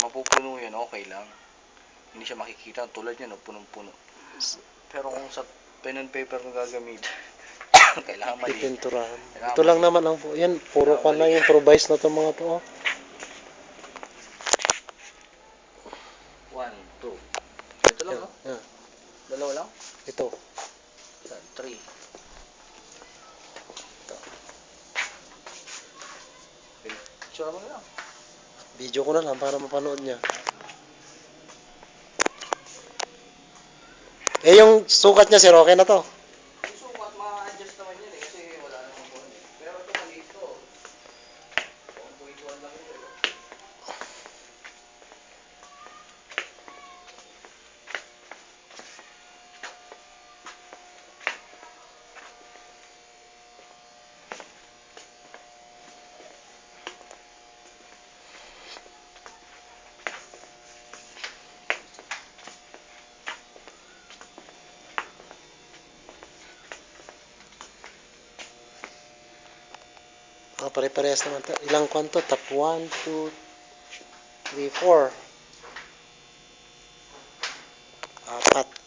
mapupuno yan, okay lang. Hindi siya makikita. Tulad yan, punong-puno. Pero kung sa pen and paper na gagamit, kailangan mali. Pipinturahan. Ito lang naman ang yan, puro ka na yung improvise na to mga to. Oh. 1, 2. Ito lang, no? Yeah. Dalawa lang? Ito. 3. Picture mo na lang. Video ko na lang para mapanood niya. Eh, yung sukat niya, sir, okay na to? Yung sukat, ma-adjust naman yan eh. Kasi wala naman po. Pero ito maliit to. 1.1 lang ito. Pare-parehas naman to. Ilang kwanto? Top 1, 2, 3, 4. 4.